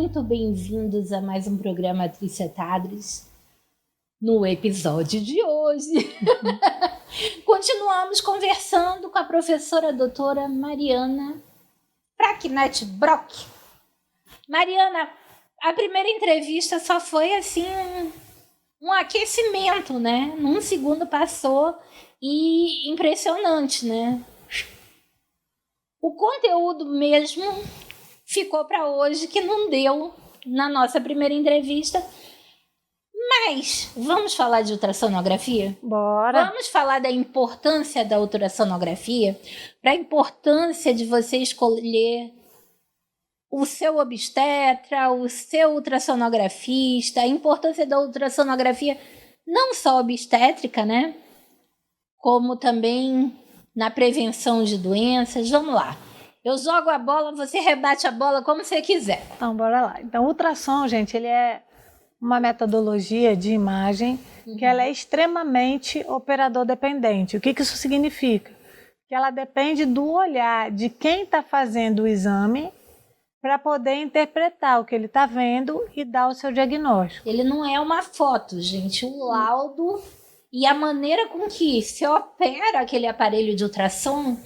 muito bem-vindos a mais um programa Tricetadres. No episódio de hoje, continuamos conversando com a professora doutora Mariana Pracknett Brock. Mariana, a primeira entrevista só foi assim um aquecimento, né? Num segundo passou e impressionante, né? O conteúdo mesmo ficou para hoje, que não deu na nossa primeira entrevista. Mas vamos falar de ultrassonografia? Bora! Vamos falar da importância da ultrassonografia, para a importância de você escolher o seu obstetra, o seu ultrassonografista, a importância da ultrassonografia não só obstétrica, né? Como também na prevenção de doenças. Vamos lá. Eu jogo a bola, você rebate a bola como você quiser. Então, bora lá. Então, o ultrassom, gente, ele é uma metodologia de imagem que ela é extremamente operador dependente. O que isso significa? Que ela depende do olhar de quem está fazendo o exame para poder interpretar o que ele está vendo e dar o seu diagnóstico. Ele não é uma foto, gente. O laudo e a maneira com que se opera aquele aparelho de ultrassom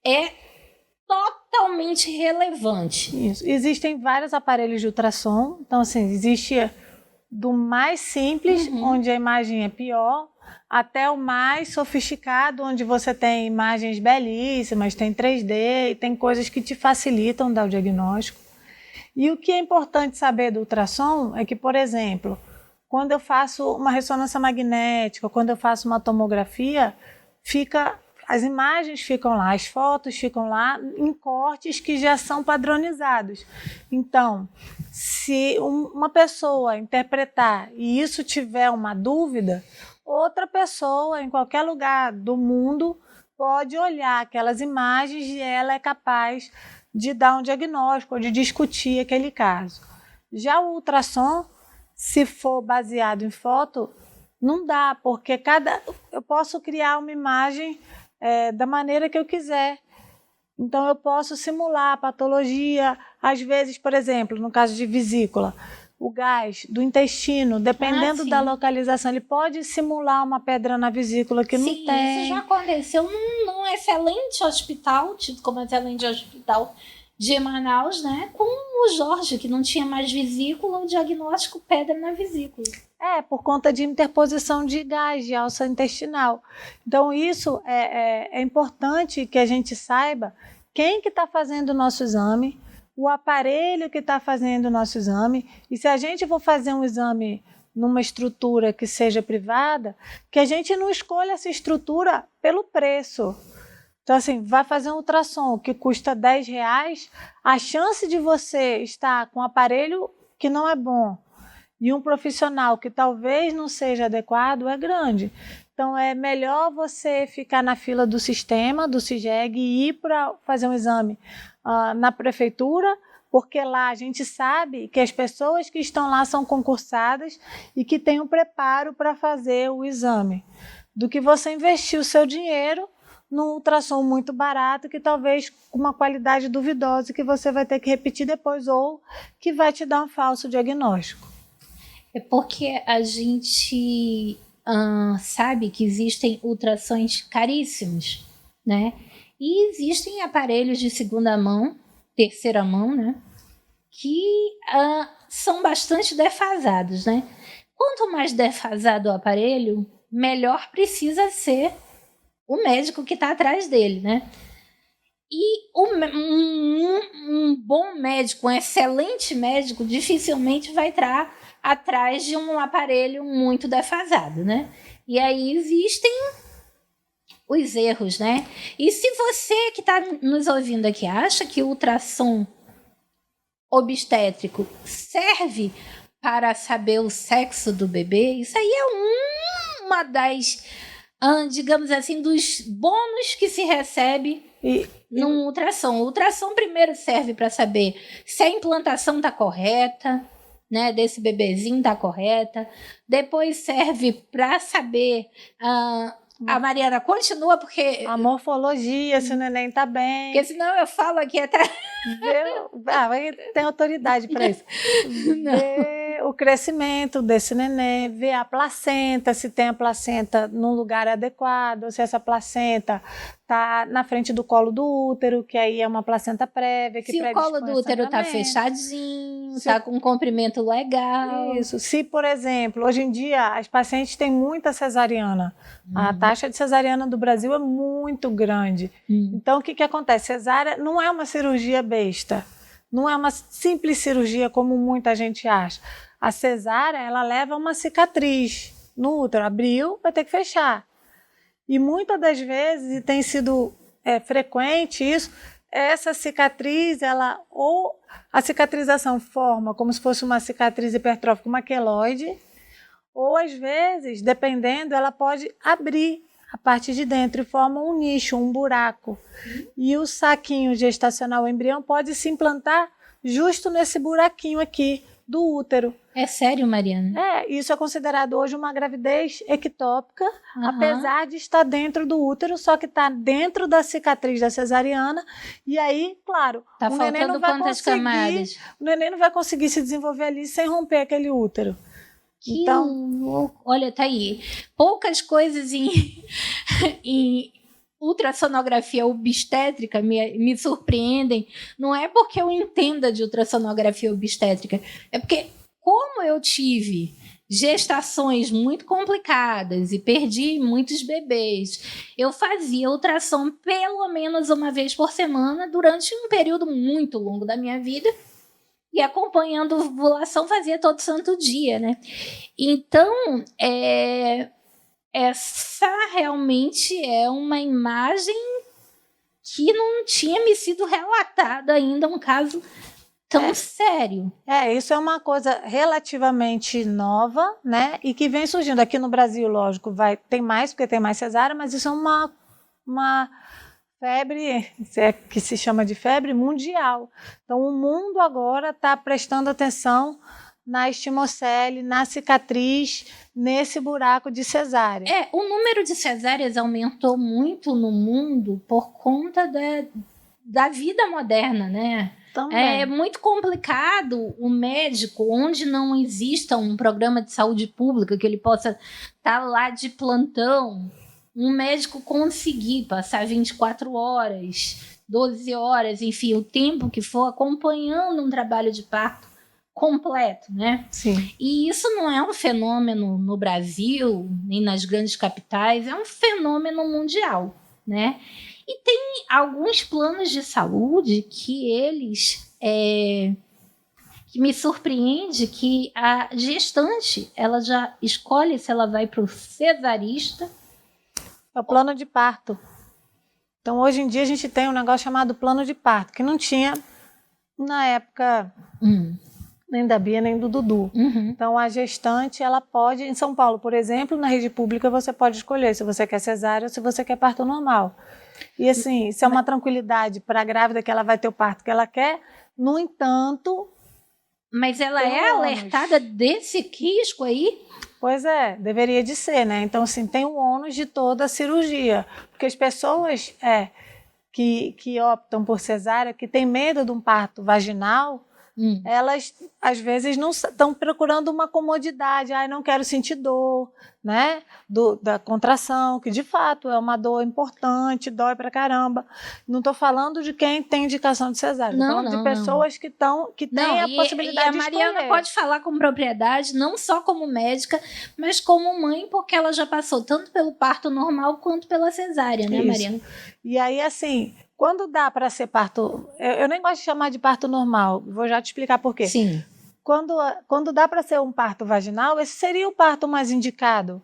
é totalmente relevante. Isso. Existem vários aparelhos de ultrassom. Então, assim, existe do mais simples, onde a imagem é pior, até o mais sofisticado, onde você tem imagens belíssimas, tem 3D e tem coisas que te facilitam dar o diagnóstico. E o que é importante saber do ultrassom é que, por exemplo, quando eu faço uma ressonância magnética, quando eu faço uma tomografia, as imagens ficam lá, as fotos ficam lá em cortes que já são padronizados. Então, se uma pessoa interpretar e isso tiver uma dúvida, outra pessoa em qualquer lugar do mundo pode olhar aquelas imagens e ela é capaz de dar um diagnóstico ou de discutir aquele caso. Já o ultrassom, se for baseado em foto, não dá, porque eu posso criar uma imagem da maneira que eu quiser. Então, eu posso simular a patologia. Às vezes, por exemplo, no caso de vesícula, o gás do intestino, dependendo da localização, ele pode simular uma pedra na vesícula que não tem. Isso já aconteceu num excelente hospital, tido como excelente hospital de Manaus, né? Com o Jorge, que não tinha mais vesícula, o diagnóstico pedra na vesícula. Por conta de interposição de gás, de alça intestinal. Então, isso é importante que a gente saiba quem que está fazendo o nosso exame, o aparelho que está fazendo o nosso exame, e se a gente for fazer um exame numa estrutura que seja privada, que a gente não escolha essa estrutura pelo preço. Então, assim, vai fazer um ultrassom que custa R$10, a chance de você estar com um aparelho que não é bom e um profissional que talvez não seja adequado é grande. Então, é melhor você ficar na fila do sistema, do CIGEG, e ir para fazer um exame na prefeitura, porque lá a gente sabe que as pessoas que estão lá são concursadas e que têm um preparo para fazer o exame, do que você investir o seu dinheiro num ultrassom muito barato, que talvez com uma qualidade duvidosa, que você vai ter que repetir depois, ou que vai te dar um falso diagnóstico. É porque a gente sabe que existem ultrassons caríssimos, né? E existem aparelhos de segunda mão, terceira mão, né? Que são bastante defasados, né? Quanto mais defasado o aparelho, melhor precisa ser o médico que está atrás dele, né? E um bom médico, um excelente médico, dificilmente vai estar atrás de um aparelho muito defasado, né? E aí existem os erros, né? E se você que está nos ouvindo aqui acha que o ultrassom obstétrico serve para saber o sexo do bebê, isso aí é uma das, digamos assim, dos bônus que se recebe num ultrassom. O ultrassom primeiro serve para saber se a implantação está correta, né, desse bebezinho está correta. Depois serve para saber A Mariana continua, porque... A morfologia, se o neném tá bem. Porque senão eu falo aqui até... Tem autoridade para isso. Ver o crescimento desse neném, ver a placenta, se tem a placenta num lugar adequado, se essa placenta está na frente do colo do útero, que aí é uma placenta prévia. Que se o colo do útero está fechadinho, está com um comprimento legal. Isso. Se, por exemplo, hoje em dia as pacientes têm muita cesariana. A taxa de cesariana do Brasil é muito grande. Então, o que acontece? Cesárea não é uma cirurgia besta. Não é uma simples cirurgia como muita gente acha. A cesárea, ela leva uma cicatriz no útero. Abriu, vai ter que fechar. E muitas das vezes, e tem sido frequente isso, essa cicatriz, ou a cicatrização forma como se fosse uma cicatriz hipertrófica, uma queloide, ou às vezes, dependendo, ela pode abrir a parte de dentro e forma um nicho, um buraco. E o saquinho gestacional, o embrião, pode se implantar justo nesse buraquinho aqui do útero. É sério, Mariana? Isso é considerado hoje uma gravidez ectópica, apesar de estar dentro do útero, só que está dentro da cicatriz da cesariana. E aí, claro, o neném não vai conseguir, o neném não vai conseguir se desenvolver ali sem romper aquele útero. Então, olha, tá aí. Poucas coisas em ultrassonografia obstétrica me surpreendem. Não é porque eu entenda de ultrassonografia obstétrica, é porque, como eu tive gestações muito complicadas e perdi muitos bebês, eu fazia ultrassom pelo menos uma vez por semana durante um período muito longo da minha vida. E acompanhando a ovulação fazia todo santo dia, né? Então, essa realmente é uma imagem que não tinha me sido relatada ainda, um caso tão sério. Isso é uma coisa relativamente nova, né? E que vem surgindo. Aqui no Brasil, lógico, tem mais, porque tem mais cesárea, mas isso é uma febre, que se chama de febre mundial. Então, o mundo agora está prestando atenção na estimocele, na cicatriz, nesse buraco de cesárea. O número de cesáreas aumentou muito no mundo por conta da vida moderna, né? Também. É muito complicado o médico, onde não exista um programa de saúde pública que ele possa estar lá de plantão, um médico conseguir passar 24 horas, 12 horas, enfim, o tempo que for, acompanhando um trabalho de parto completo, né? Sim. E isso não é um fenômeno no Brasil, nem nas grandes capitais, é um fenômeno mundial, né? E tem alguns planos de saúde que eles... que me surpreende que a gestante, ela já escolhe se ela vai para o cesarista. É o plano de parto. Então, hoje em dia, a gente tem um negócio chamado plano de parto, que não tinha na época nem da Bia, nem do Dudu. Então, a gestante, ela pode... Em São Paulo, por exemplo, na rede pública, você pode escolher se você quer cesárea ou se você quer parto normal. E, assim, isso é uma tranquilidade para a grávida, que ela vai ter o parto que ela quer. No entanto... Mas ela é alertada desse risco aí? Pois é, deveria de ser, né? Então, assim, tem o ônus de toda a cirurgia. Porque as pessoas que optam por cesárea, que têm medo de um parto vaginal, elas, às vezes, não estão procurando uma comodidade. Não quero sentir dor, né? Da contração, que, de fato, é uma dor importante, dói pra caramba. Não estou falando de quem tem indicação de cesárea. Estou falando de pessoas que têm a possibilidade de escolher. E a Mariana pode falar com propriedade, não só como médica, mas como mãe, porque ela já passou tanto pelo parto normal quanto pela cesárea, né, Mariana? E aí, assim... Quando dá para ser parto... Eu nem gosto de chamar de parto normal. Vou já te explicar por quê. Sim. Quando dá para ser um parto vaginal, esse seria o parto mais indicado.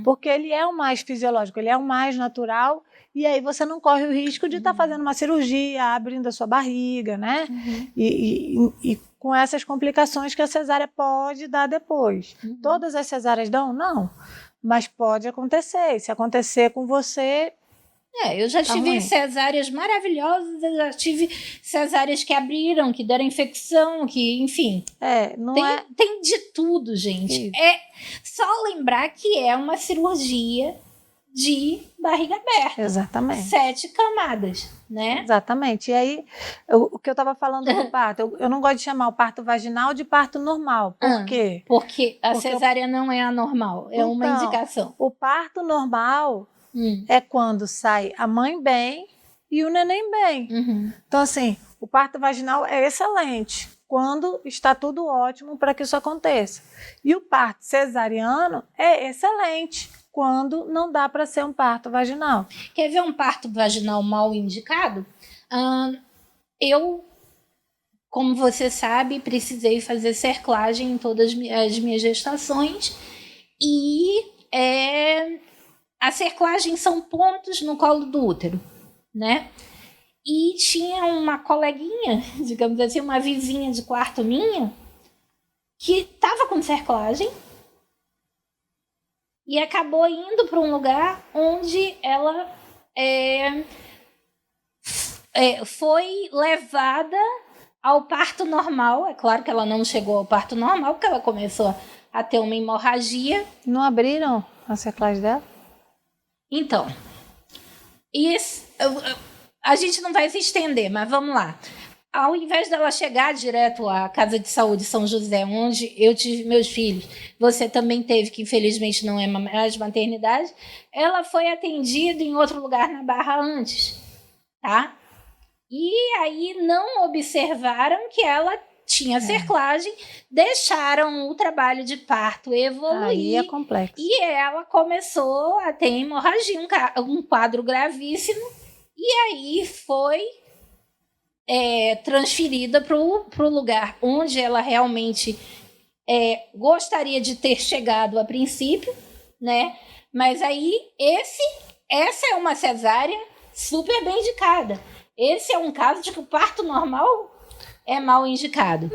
Porque ele é o mais fisiológico, ele é o mais natural. E aí você não corre o risco de estar fazendo uma cirurgia, abrindo a sua barriga, né? E com essas complicações que a cesárea pode dar depois. Todas as cesáreas dão? Não. Mas pode acontecer. E se acontecer com você... Eu já tive cesáreas maravilhosas, eu já tive cesáreas que abriram, que deram infecção, que, enfim. Tem de tudo, gente. Isso. É só lembrar que é uma cirurgia de barriga aberta. Exatamente. 7 camadas, né? Exatamente. E aí, o que eu estava falando do parto, eu não gosto de chamar o parto vaginal de parto normal. Por quê? Porque a cesárea não é anormal, é uma indicação. O parto normal é quando sai a mãe bem e o neném bem. Então, assim, o parto vaginal é excelente quando está tudo ótimo para que isso aconteça. E o parto cesariano é excelente quando não dá para ser um parto vaginal. Quer ver um parto vaginal mal indicado? Eu, como você sabe, precisei fazer cerclagem em todas as minhas gestações e a cerclagem são pontos no colo do útero, né? E tinha uma coleguinha, digamos assim, uma vizinha de quarto minha, que estava com cerclagem e acabou indo para um lugar onde ela foi levada ao parto normal. É claro que ela não chegou ao parto normal, porque ela começou a ter uma hemorragia. Não abriram a cerclagem dela? Então, a gente não vai se estender, mas vamos lá. Ao invés dela chegar direto à Casa de Saúde São José, onde eu tive meus filhos, você também teve, que infelizmente não é mais maternidade, ela foi atendida em outro lugar na Barra antes, tá? E aí não observaram que ela tinha cerclagem, deixaram o trabalho de parto evoluir. Aí é complexo. E ela começou a ter hemorragia, um quadro gravíssimo, e aí foi transferida para o lugar onde ela realmente gostaria de ter chegado a princípio, né? Mas aí essa é uma cesárea super bem indicada. Esse é um caso de que o parto normal é mal indicado.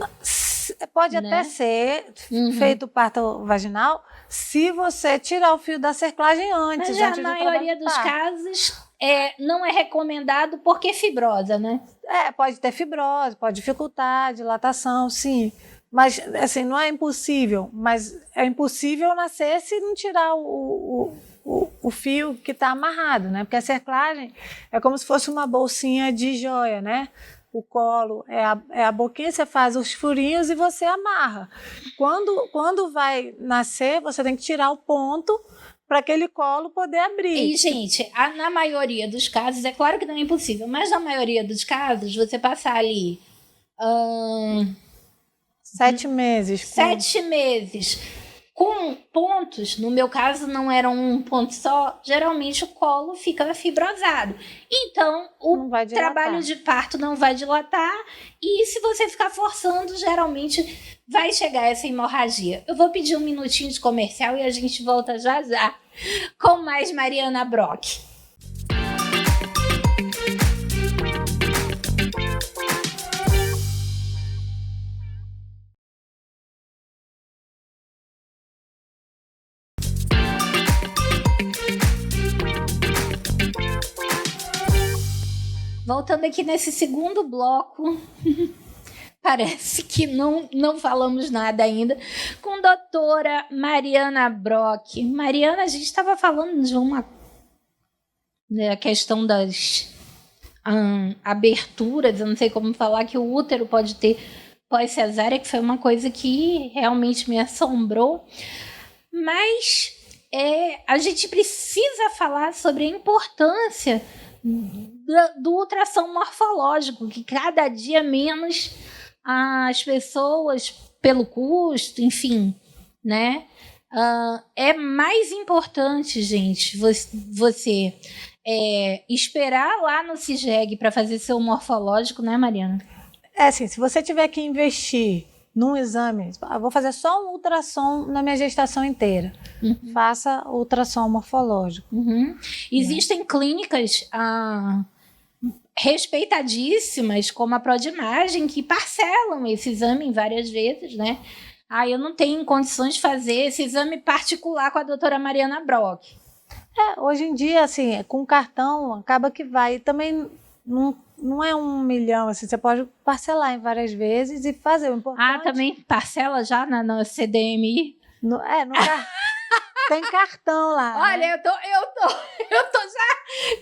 Pode até ser feito o parto vaginal se você tirar o fio da cerclagem antes. Mas já na maioria dos casos não é recomendado porque é fibrosa, né? Pode ter fibrose, pode dificultar a dilatação, sim. Mas, assim, não é impossível. Mas é impossível nascer se não tirar o fio que está amarrado, né? Porque a cerclagem é como se fosse uma bolsinha de joia, né? O colo é a boquinha, você faz os furinhos e você amarra. Quando vai nascer, você tem que tirar o ponto para aquele colo poder abrir. E, gente, na maioria dos casos, é claro que não é impossível, mas na maioria dos casos, você passar ali 7 meses. 7 meses com pontos, no meu caso não era um ponto só, geralmente o colo fica fibrosado. Então, o trabalho de parto não vai dilatar e se você ficar forçando, geralmente vai chegar essa hemorragia. Eu vou pedir um minutinho de comercial e a gente volta já já com mais Mariana Brock. Voltando aqui nesse segundo bloco, parece que não falamos nada ainda, com a doutora Mariana Brock. Mariana, a gente estava falando de a questão das aberturas, eu não sei como falar, que o útero pode ter pós-cesárea, que foi uma coisa que realmente me assombrou. Mas a gente precisa falar sobre a importância do ultrassom morfológico, que cada dia menos as pessoas, pelo custo, enfim, né? É mais importante, gente, você esperar lá no CIGEG para fazer seu morfológico, né, Mariana? Assim, se você tiver que investir num exame, vou fazer só um ultrassom na minha gestação inteira. Faça o ultrassom morfológico. Existem clínicas respeitadíssimas, como a Prodimagem, que parcelam esse exame várias vezes, né? Eu não tenho condições de fazer esse exame particular com a doutora Mariana Brock. Hoje em dia, assim, com cartão, acaba que vai. E também não é 1 milhão, assim, você pode parcelar em várias vezes e fazer o importante. Também parcela já na CDMI? Tem cartão lá. Olha, né? eu Eu tô já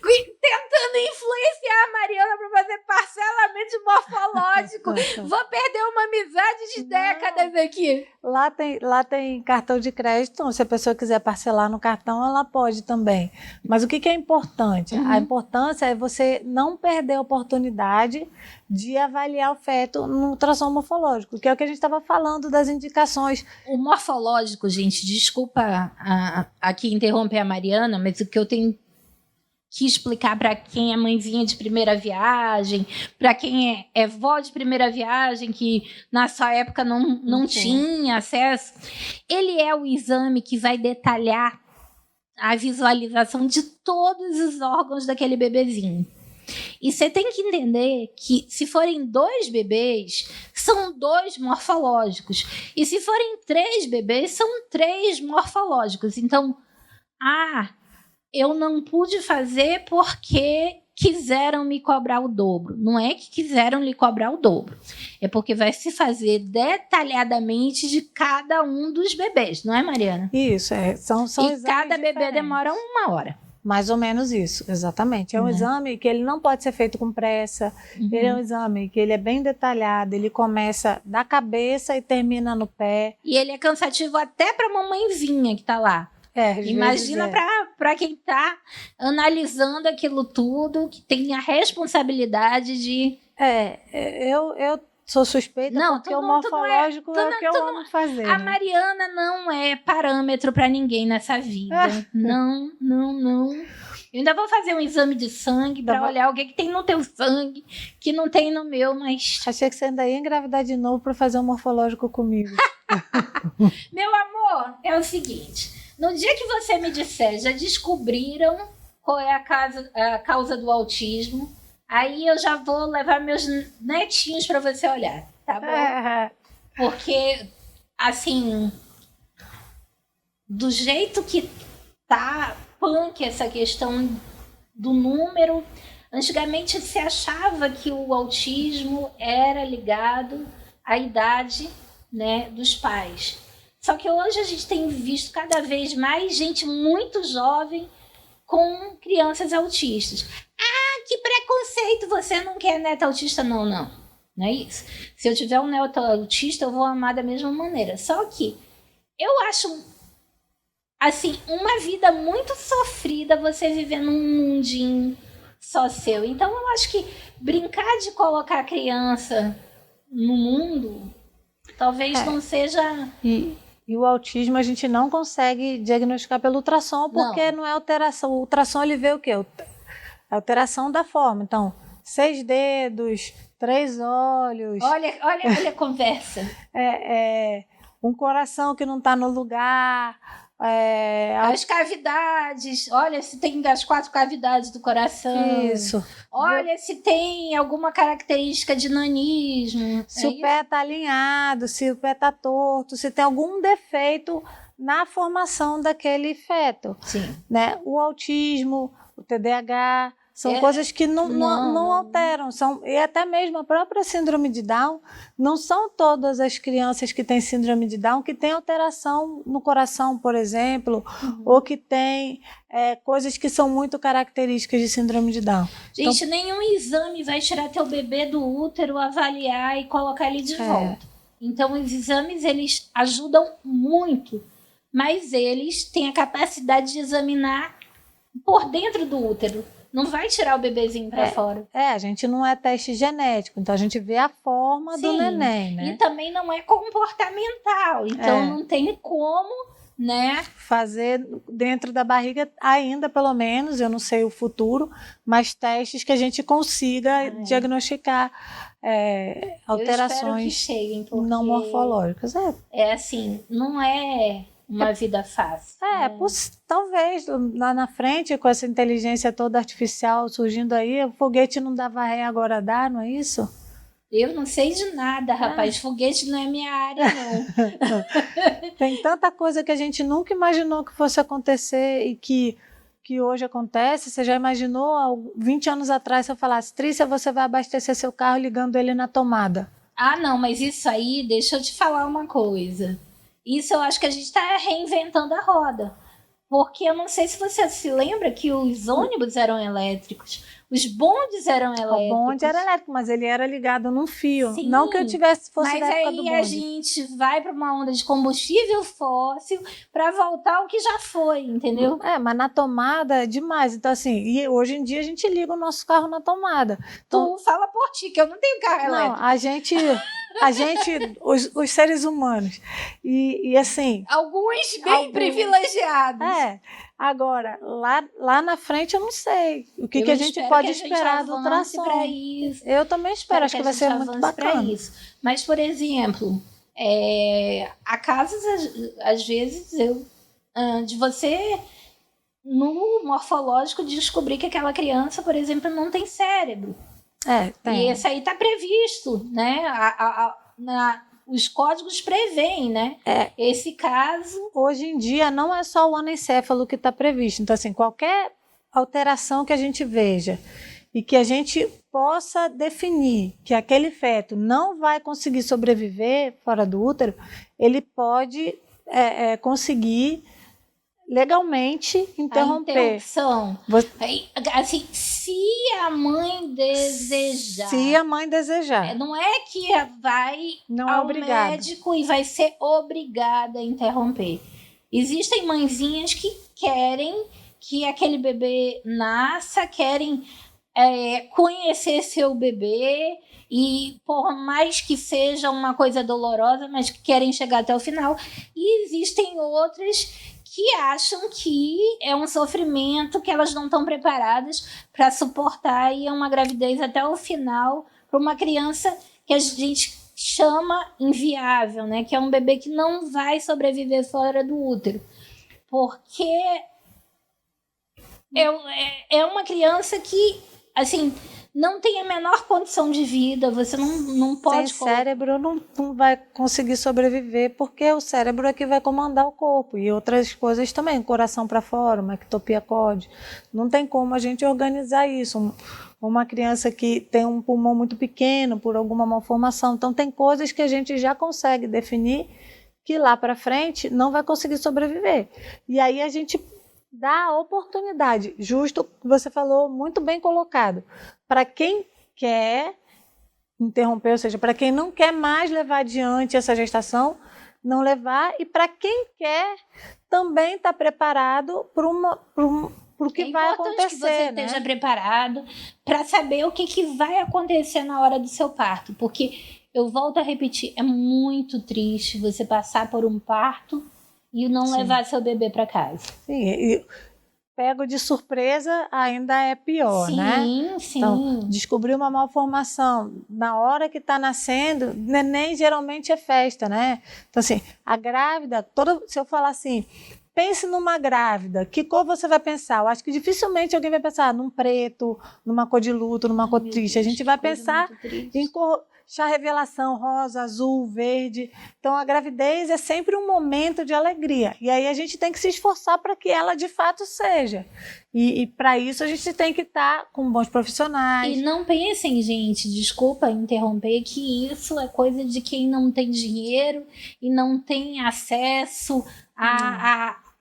tentando influenciar a Mariana para fazer parcelamento morfológico. Vou perder uma amizade de décadas aqui. Lá tem cartão de crédito, então, se a pessoa quiser parcelar no cartão, ela pode também. Mas o que é importante? A importância é você não perder a oportunidade de avaliar o feto no ultrassom morfológico, que é o que a gente estava falando das indicações. O morfológico, gente, desculpa aqui interromper a Mariana, mas o que eu tenho que explicar para quem é mãezinha de primeira viagem, para quem é vó de primeira viagem, que na sua época não tinha acesso, ele é o exame que vai detalhar a visualização de todos os órgãos daquele bebezinho. E você tem que entender que se forem 2 bebês, são 2 morfológicos. E se forem 3 bebês, são 3 morfológicos. Então, eu não pude fazer porque quiseram me cobrar o dobro. Não é que quiseram lhe cobrar o dobro. É porque vai se fazer detalhadamente de cada um dos bebês. Não é, Mariana? Isso, são e cada bebê demora 1 hora. Mais ou menos isso, exatamente. É um exame que ele não pode ser feito com pressa. Ele é um exame que ele é bem detalhado. Ele começa da cabeça e termina no pé. E ele é cansativo até para a mamãezinha que está lá. Imagina para quem está analisando aquilo tudo, que tem a responsabilidade de... Eu sou suspeita porque o morfológico é o que eu amo fazer. A Mariana não é parâmetro para ninguém nessa vida. Não. Eu ainda vou fazer um exame de sangue para olhar o que tem no teu sangue, que não tem no meu, mas... Achei que você ainda ia engravidar de novo para fazer um morfológico comigo. Meu amor, é o seguinte... No dia que você me disser, já descobriram qual é a causa do autismo, aí eu já vou levar meus netinhos para você olhar, tá bom? Porque, assim, do jeito que tá punk essa questão do número, antigamente se achava que o autismo era ligado à idade, né, dos pais. Só que hoje a gente tem visto cada vez mais gente muito jovem com crianças autistas. Que preconceito, você não quer neto autista? Não é isso. Se eu tiver um neto autista, eu vou amar da mesma maneira. Só que eu acho, assim, uma vida muito sofrida você viver num mundinho só seu. Então eu acho que brincar de colocar a criança no mundo talvez não seja... E o autismo a gente não consegue diagnosticar pelo ultrassom, porque não é alteração. O ultrassom ele vê o quê? Alteração da forma. Então, 6 dedos, 3 olhos. Olha a conversa. Um coração que não está no lugar. As cavidades. Olha se tem as 4 cavidades do coração. Isso. Olha se tem alguma característica de nanismo. Se o pé está alinhado, se o pé está torto, se tem algum defeito na formação daquele feto. Sim. Né? O autismo, o TDAH... São coisas que não alteram. E até mesmo a própria síndrome de Down, não são todas as crianças que têm síndrome de Down que têm alteração no coração, por exemplo, ou que têm coisas que são muito características de síndrome de Down. Gente, então, nenhum exame vai tirar teu bebê do útero, avaliar e colocar ele de volta. Então, os exames, eles ajudam muito, mas eles têm a capacidade de examinar por dentro do útero. Não vai tirar o bebezinho para fora. A gente não é teste genético, então a gente vê a forma do neném, né? E também não é comportamental, então não tem como, né? Fazer dentro da barriga ainda, pelo menos, eu não sei o futuro, mas testes que a gente consiga diagnosticar alterações cheguem, porque não morfológicas. É assim, não é... uma vida fácil. Talvez lá na frente, com essa inteligência toda artificial surgindo aí, o foguete não dava ré, agora dá, não é isso? Eu não sei de nada, rapaz. Foguete não é minha área, não. Tem tanta coisa que a gente nunca imaginou que fosse acontecer e que hoje acontece. Você já imaginou, há 20 anos atrás, se eu falasse, Trícia, você vai abastecer seu carro ligando ele na tomada? Não, mas isso aí, deixa eu te falar uma coisa. Isso eu acho que a gente está reinventando a roda. Porque eu não sei se você se lembra que os ônibus eram elétricos, os bondes eram elétricos. O bonde era elétrico, mas ele era ligado num fio. Sim, não que eu fosse da época do bonde. Mas aí a gente vai para uma onda de combustível fóssil para voltar ao que já foi, entendeu? Mas na tomada é demais. Então, assim, e hoje em dia a gente liga o nosso carro na tomada. Então, tu fala por ti, que eu não tenho carro elétrico. A gente, os seres humanos. E assim... Alguns bem privilegiados. Agora, lá na frente eu não sei. O que a gente pode esperar do ultrassom. Eu também espero, acho que vai ser muito bacana. Isso. Mas, por exemplo, há casos, às vezes, de você, no morfológico, descobrir que aquela criança, por exemplo, não tem cérebro. Tem. E esse aí está previsto, né? Os códigos prevêem, né? Esse caso. Hoje em dia não é só o anencéfalo que está previsto. Então, assim, qualquer alteração que a gente veja e que a gente possa definir que aquele feto não vai conseguir sobreviver fora do útero, ele pode conseguir legalmente interromper. A interrupção. Assim, se a mãe desejar. Se a mãe desejar. Não é que vai ao médico e vai ser obrigada a interromper. Existem mãezinhas que querem que aquele bebê nasça, querem conhecer seu bebê e por mais que seja uma coisa dolorosa, mas que querem chegar até o final. E existem outras que acham que é um sofrimento, que elas não estão preparadas para suportar e é uma gravidez até o final para uma criança que a gente chama inviável, né? Que é um bebê que não vai sobreviver fora do útero. Porque é uma criança que, assim, não tem a menor condição de vida, você não pode... Sem cérebro não vai conseguir sobreviver, porque o cérebro é que vai comandar o corpo, e outras coisas também, coração para fora, uma ectopia corde. Não tem como a gente organizar isso. Uma criança que tem um pulmão muito pequeno, por alguma malformação. Então, tem coisas que a gente já consegue definir que lá para frente não vai conseguir sobreviver. E aí a gente dá a oportunidade, justo, você falou, muito bem colocado, para quem quer interromper, ou seja, para quem não quer mais levar adiante essa gestação, não levar, e para quem quer também estar preparado para o que vai acontecer. É importante que você esteja preparado para saber o que vai acontecer na hora do seu parto, porque eu volto a repetir, é muito triste você passar por um parto e não levar seu bebê para casa. Sim, e pego de surpresa ainda é pior, né? Sim. Então, descobrir uma malformação na hora que está nascendo, neném geralmente é festa, né? Então, assim, a grávida, se eu falar assim, pense numa grávida, que cor você vai pensar? Eu acho que dificilmente alguém vai pensar num preto, numa cor de luto, numa cor triste. A gente vai pensar em cor... chá revelação, rosa, azul, verde. Então, a gravidez é sempre um momento de alegria. E aí a gente tem que se esforçar para que ela, de fato, seja. E para isso, a gente tem que estar com bons profissionais. E não pensem, gente, desculpa interromper, que isso é coisa de quem não tem dinheiro e não tem acesso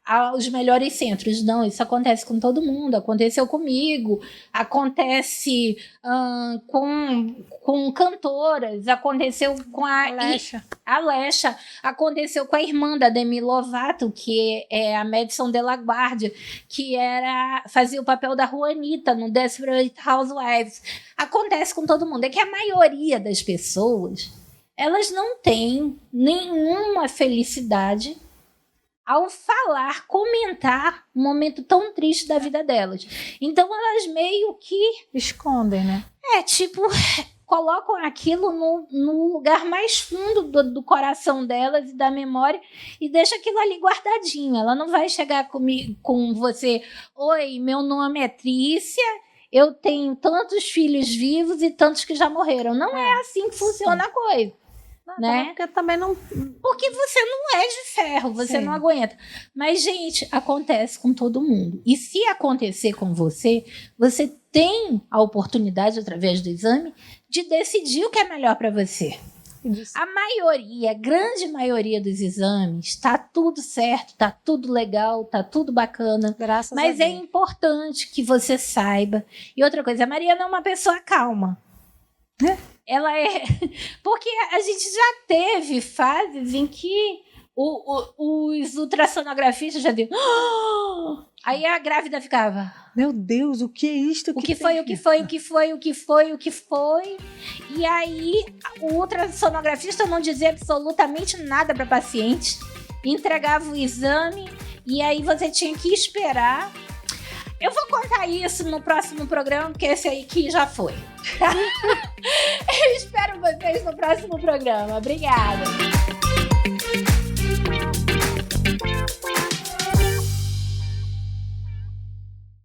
aos melhores centros. Não, isso acontece com todo mundo, aconteceu comigo, acontece com cantoras, aconteceu com a Alexa, aconteceu com a irmã da Demi Lovato, que é a Madison de la Guardia, que fazia o papel da Juanita no Desperate Housewives. Acontece com todo mundo. É que a maioria das pessoas, elas não têm nenhuma felicidade ao comentar um momento tão triste da vida delas. Então, elas meio que... escondem, né? Colocam aquilo no lugar mais fundo do coração delas e da memória e deixa aquilo ali guardadinho. Ela não vai chegar com você, oi, meu nome é Trícia, eu tenho tantos filhos vivos e tantos que já morreram. Não é assim que funciona a coisa. Né? Porque também não... Porque você não é de ferro, você não aguenta. Mas, gente, acontece com todo mundo. E se acontecer com você, você tem a oportunidade, através do exame, de decidir o que é melhor para você. A maioria, a grande maioria dos exames, tá tudo certo, tá tudo legal, tá tudo bacana. Graças a Mas Deus. é importante que você saiba. E outra coisa, a Mariana é uma pessoa calma. Ela é... Porque a gente já teve fases em que os ultrassonografistas já deu... Aí a grávida ficava... Meu Deus, o que é isto? O que foi? E aí o ultrassonografista não dizia absolutamente nada para paciente, entregava o exame e aí você tinha que esperar. Eu vou contar isso no próximo programa, porque esse aí que já foi. Eu espero vocês no próximo programa. Obrigada.